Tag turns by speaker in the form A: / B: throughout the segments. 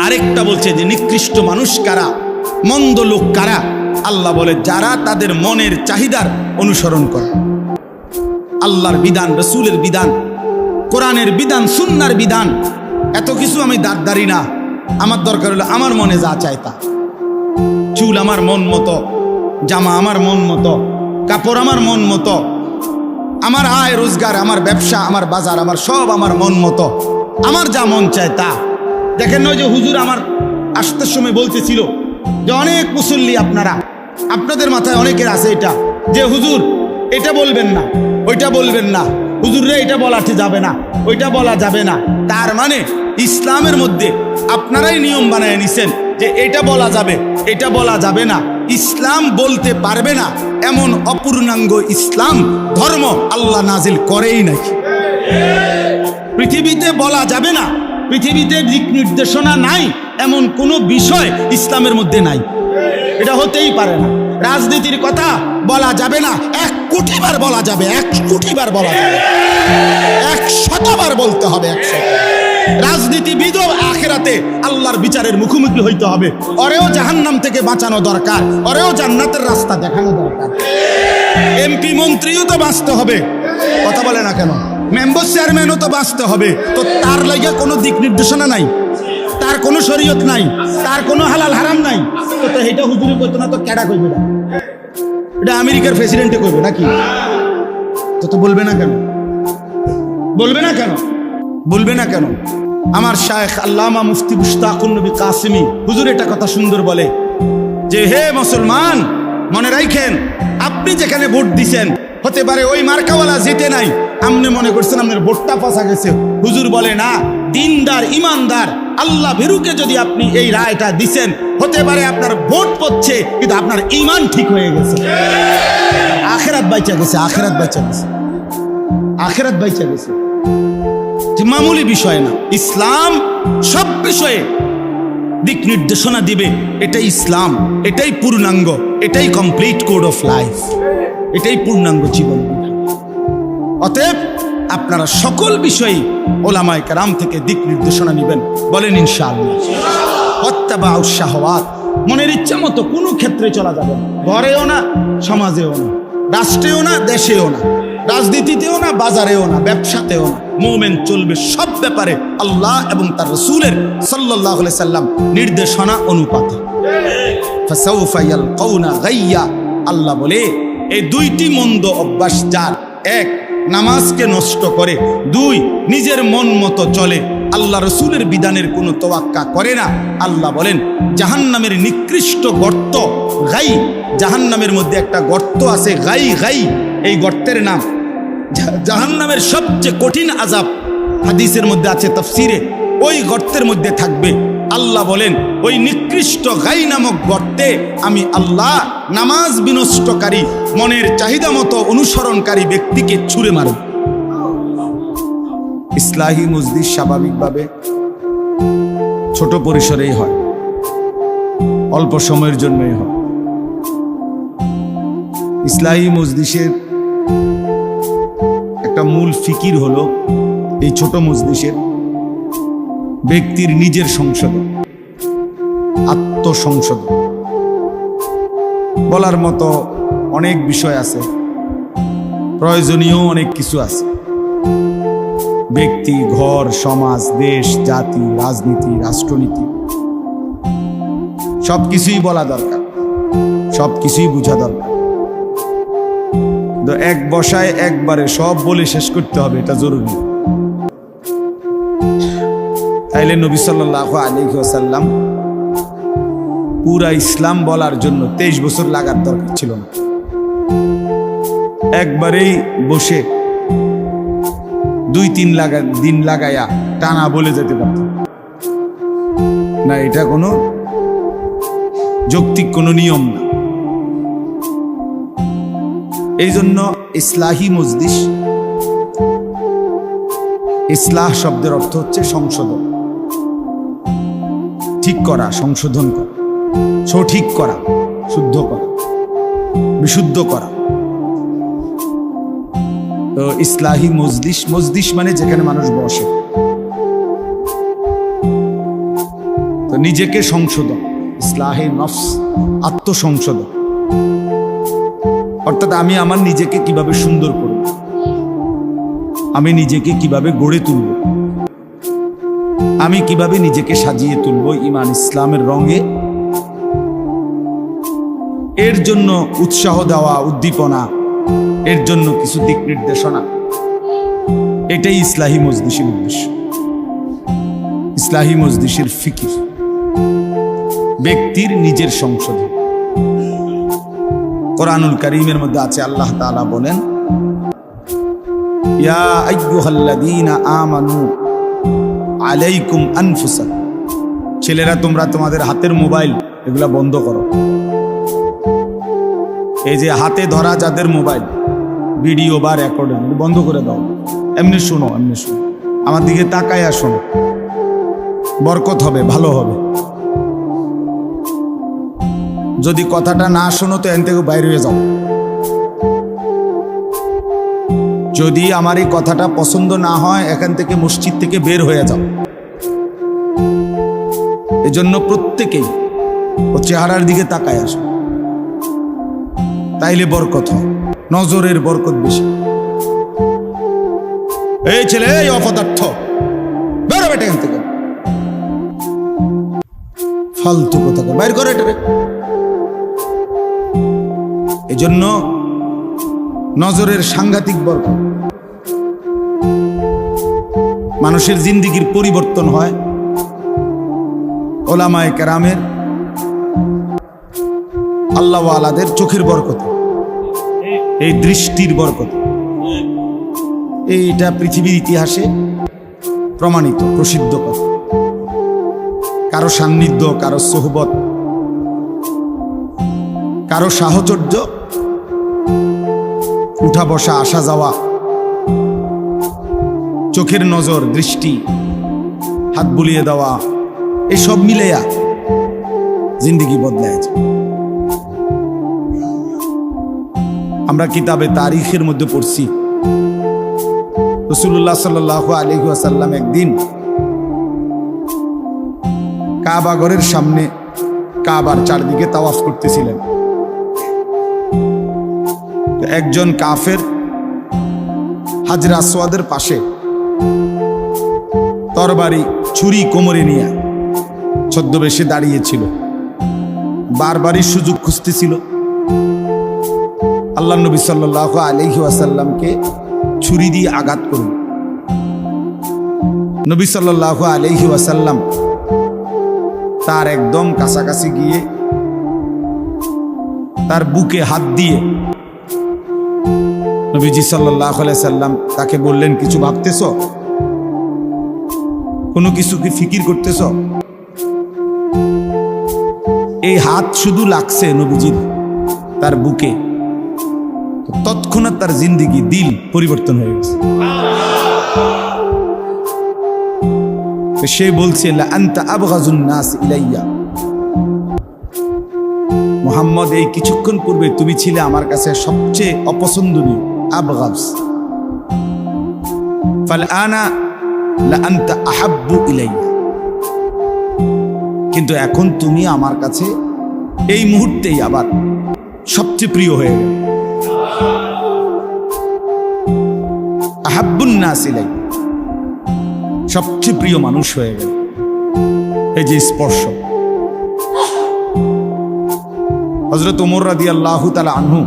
A: আরেকটা বলছে যে নিকৃষ্ট মানুষ কারা, মন্দ লোক কারা? আল্লাহ বলে যারা তাদের মনের চাহিদার অনুসরণ করে। আল্লাহর বিধান, রসুলের বিধান, কোরআনের বিধান, সুন্নাহর বিধান, এত কিছু আমি দাঁড়ি না। আমার দরকার হলো আমার মনে যা চায় তা। চুল আমার মন মতো, জামা আমার মন মতো, কাপড় আমার মন মতো, আমার আয় রোজগার, আমার ব্যবসা, আমার বাজার, আমার সব আমার মন মতো, আমার যা মন চায় তা। দেখেন নয় যে হুজুর আমার আসতে সময় বলতেছিল যে অনেক মুসল্লি আপনারা, আপনাদের মাথায় অনেকের আছে এটা যে হুজুর এটা বলবেন না, ওইটা বলবেন না, হুজুর রে এটা বলা যাবে না, ওইটা বলা যাবে না। তার মানে ইসলামের মধ্যে আপনারাই নিয়ম বানায় নিছেন যে এটা বলা যাবে, এটা বলা যাবে না। ইসলাম বলতে পারবে না এমন অপূর্ণাঙ্গ ইসলাম ধর্ম আল্লাহ নাজিল করেই নাকি। পৃথিবীতে বলা যাবে না, পৃথিবীতে দিক নির্দেশনা নাই এমন কোনো বিষয় ইসলামের মধ্যে নাই। এটা হতেই পারে না। রাজনীতির কথা বলা যাবে না, 1 কোটি বার বলা যাবে, 1 কোটি বার বলা যাবে, 100 বার বলতে হবে, 100। রাজনীতিবিদও আখিরাতে আল্লাহর বিচারের মুখোমুখি হইতে হবে। ওরেও জাহান্নাম থেকে বাঁচানো দরকার, ওরেও জান্নাতের রাস্তা দেখানো দরকার। এমপি মন্ত্রীও তো বাঁচতে হবে, কথা বলে না কেন? মেম্বার চেয়ারম্যানও তো বাঁচতে হবে। তো তার লাগে কোনো দিক নির্দেশনা নাই, তার কোনো শরীয়ত নাই, তার কোনো হালাল হারাম নাই। তো এটা হুজুরি কইতো না তো কেডা কইবে না? এটা আমেরিকার প্রেসিডেন্টে কইবে নাকি? তো বলবে না কেন? বলবে না কেন? বলবে না কেন? আমার শায়েখ আল্লামা মুফতি মুশতাকুন নবী কাসিমি হুজুর এটা কথা সুন্দর বলে যে হে মুসলমান, মনে রাখেন আপনি যেখানে ভোট দিছেন হতে পারে ওই মার্কাওয়ালা জিতে নাই, আপনি মনে করছেন আপনার ভোটটা ফসা গেছে। হুজুর বলে না, দিনদার ইমানদার আল্লাহ ভীরুকে যদি আপনি এই রায়টা দিছেন, হতে পারে আপনার ভোট পড়ছে কিন্তু আপনার ইমান ঠিক হয়ে গেছে, আখিরাত বাইচা গেছে, আখিরাত বাইচা গেছে, আখিরাত বাইচা গেছে। মামুলি বিষয় না। ইসলাম সব বিষয়ে দিক নির্দেশনা দিবে। এটাই ইসলাম, এটাই পূর্ণাঙ্গ, এটাই কমপ্লিট কোড অফ লাইফ, এটাই পূর্ণাঙ্গ জীবন। অতএব আপনারা সকল বিষয়ে ওলামায়ে কেরাম থেকে দিক নির্দেশনা নেবেন, বলেন ইনশাআল্লাহ। ওয়াত্তাবাউ শাহওয়াত, মনের ইচ্ছা মতো কোনো ক্ষেত্রে চলা যাবে না, ঘরেও না, সমাজেও না, রাষ্ট্রেও না, দেশেও না, রাজনীতিতেও না, বাজারেও না, ব্যবসাতেও না। মুমিন চলবে সব ব্যাপারে আল্লাহ এবং তার রাসূলের সাল্লাল্লাহু আলাইহি সাল্লাম নির্দেশনা অনুপাতে। ফাসাউফা ইয়ালকাউনা গাইয়া, আল্লাহ বলে এই 2টি মন্দ অভ্যাস যার, 1 নামাজকে নষ্ট করে, 2 নিজের মন মতো চলে, আল্লাহ রসুলের বিধানের কোনো তোয়াক্কা করে না, আল্লাহ বলেন জাহান্নামের নিকৃষ্ট গর্ত গাই। জাহান্নামের মধ্যে একটা গর্ত আছে গাই, গাই এই গর্তের নাম জাহান্নামের সবচেয়ে কঠিন আযাব। হাদিসের মধ্যে আছে, তাফসিরে, ওই গর্তের মধ্যে থাকবে। আল্লাহ বলেন ওই নিকৃষ্ট গাই নামক গর্তে আমি আল্লাহ নামাজ বিনষ্টকারী, মনের চাহিদা মতো অনুসরণকারী ব্যক্তিকে ছুঁড়ে মারব। ইসলাহি মজলিস স্বাভাবিকভাবে ছোট পরিসরেই হয়, অল্প সময়ের জন্যই হয়। ইসলাহি মজলিসের একটা মূল ফিকির হলো এই ছোট মজলিসের ব্যক্তির নিজের সংশোধন, আত্মসংশোধন। বলার মতো অনেক বিষয় আছে, প্রয়োজনীয় অনেক কিছু আছে। ব্যক্তি, ঘর, সমাজ, দেশ, জাতি, রাজনীতি, রাষ্ট্রনীতি সবকিছুই বলা দরকার, সবকিছুই বোঝা দরকার। এক বসায় একবারে সব বলে শেষ করতে হবে এটা জরুরি। তাইলে নবী সাল্লাল্লাহু আলাইহি ওয়াসাল্লাম পুরা ইসলাম বলার জন্য 23 বছর লাগার দরকার ছিল না, একবারেই বসে 2-3 দিন লাগায়া টানা বলে যেতে পারত না। এটা কোনো যৌক্তিক কোনো নিয়ম না। এই জন্য ইসলাহি মজলিস, ইসলাহ শব্দের অর্থ হচ্ছে সংশোধন, ঠিক করা, সংশোধন করা, সঠিক করা, শুদ্ধ করা, বিশুদ্ধ করা। তো ইসলাহি মজলিস, মজলিস মানে যেখানে মানুষ বসে। তো নিজেকে সংশোধন, ইসলাহে নফস, আত্মসংশোধন, অর্থাৎ আমি আমার নিজেকে কিভাবে সুন্দর করব, আমি নিজেকে কিভাবে গড়ে তুলব, আমি কিভাবে নিজেকে সাজিয়ে তুলব ঈমান ইসলামের রঙে, এর জন্য উৎসাহ দেওয়া, উদ্দীপনা, এর জন্য কিছু দিক নির্দেশনা, এটাই ইসলাহি মজলিসের উদ্দেশ্য। ইসলাহি মজলিসের ফিকির ব্যক্তির নিজের সংশোধন। কোরআনুল কারীমের মধ্যে আছে, আল্লাহ তাআলা বলেন, ইয়া আইয়ুহাল্লাযীনা আমানু আলাইকুম আনফুসাকুম, ছেলেরা তোমরা তোমাদের হাতের মোবাইল এগুলা বন্ধ করো। এই যে হাতে ধরা যাদের মোবাইল, ভিডিও বা রেকর্ডিং বন্ধ করে দাও। এমনি শোনো, এমনি শোনো, আমার দিকে তাকায়া শোনো, বরকত হবে, ভালো হবে। যদি কথাটা না শোনো তো এখান থেকে বাইরে হয়ে যাও। যদি আমার এই কথাটা পছন্দ না হয় এখান থেকে, মসজিদ থেকে বের হয়ে যাও। এজন্য প্রত্যেকেই ও চেহারার দিকে তাকায় আসো, তাইলে বরকত হয়, নজরের বরকত বেশি। এই ছেলে, এই অপদার্থ, বেরো বেটা এখান থেকে, ফালতু কথা বাইর করে এটা। এজন্য নজরের সাংঘাতিক বরকত। মানুষের জিন্দেগির পরিবর্তন হয় ওলামায়ে কেরামের, আল্লাহ ওয়ালাদের চোখের বরকত, এই দৃষ্টির বরকত। এইটা পৃথিবীর ইতিহাসে প্রমাণিত, প্রসিদ্ধ কথা। কারো সান্নিধ্য, কারো সোহবত, কারো সাহচর্য, উঠা বসা, আসা যাওয়া, চোখের নজর, দৃষ্টি, হাত বুলিয়ে দেওয়া, এসব মিলেয়া জিন্দেগি বদলাইছে। আমরা কিতাবে তারিখের মধ্যে পড়ছি, রাসূলুল্লাহ সাল্লাল্লাহু আলাইহি ওয়াসাল্লাম একদিন কাবা ঘরের সামনে কাবার চারদিকে তাওয়াফ করতেছিলেন। একজন কাফের হাজরে আসওয়াদের পাশে তরবারি, ছুরি কোমরে নিয়ে ছদ্মবেশে দাঁড়িয়েছিল, বারবারই সুযোগ খুঁজতেছিল আল্লাহ নবী সাল্লাল্লাহু আলাইহি ওয়াসাল্লামকে ছুরি দিয়ে আঘাত করুন। নবী সাল্লাল্লাহু আলাইহি ওয়াসাল্লাম তার একদম কাছাকাছি গিয়ে তার বুকে হাত দিয়ে নবীজি সাল্লাল্লাহু আলাইহি সাল্লাম তাকে বললেন, কিছু ভাবতেছ? কোনো কিছু কি ফিকির করতেছ? এই হাত শুধু লাগছে নবীজির তার বুকে, তৎক্ষণাৎ তার জিন্দেগি, দিল পরিবর্তন হয়ে গেছে। সে বলছে, লা আনতা আবগাজুন নাস ইলাইয়া, মুহাম্মদ, এই কিছুক্ষণ পূর্বে তুমি ছিলে আমার কাছে সবচেয়ে অপছন্দনীয়, আবগাজ। ফালআনা লা আনতা আহাব্বু ইলাইয়া, কিন্তু এখন তুমি আমার কাছে এই মুহূর্তেই আবার সবচেয়ে প্রিয় হয়ে গেল। আহাব্বুন নাস ইলাইয়া, সবচেয়ে প্রিয় মানুষ হয়ে গেল। এই যে স্পর্শ। হযরত ওমর রাদিয়াল্লাহু তাআলা আনহু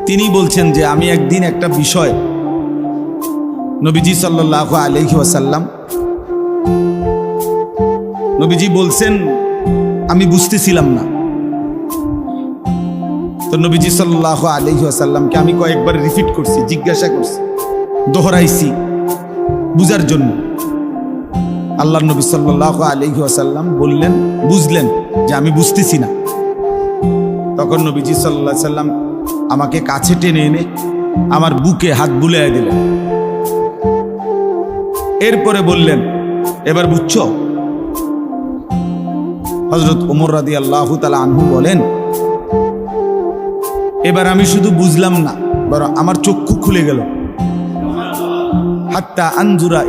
A: তিনি বলছেন যে আমি একদিন একটা বিষয় নবীজি সাল্লাল্লাহু আলাইহি ওয়াসাল্লাম, নবীজি বলছেন আমি বুঝতেছিলাম না। তো নবীজি সাল্লাল্লাহু আলাইহি ওয়াসাল্লামকে আমি কয়েকবার রিপিট করছি, জিজ্ঞাসা করছি, দোহরাইছি বুঝার জন্য। আল্লাহর নবী সাল্লাল্লাহু আলাইহি ওয়াসাল্লাম বললেন, বুঝলেন যে আমি বুঝতেছি না। তখন নবীজি সাল্লাল্লাহু আলাইহি ওয়াসাল্লাম আমাকে কাছে টেনে এনে আমার বুকে হাত বুলিয়ে দিলেন। এরপরে বললেন, এবার বুঝছো? হযরত ওমর রাদিয়াল্লাহু তাআলা আনহু বলেন, এবার আমি শুধু বুঝলাম না, বরং আমার চক্ষু খুলে গেল। হাত্তা আনজুরা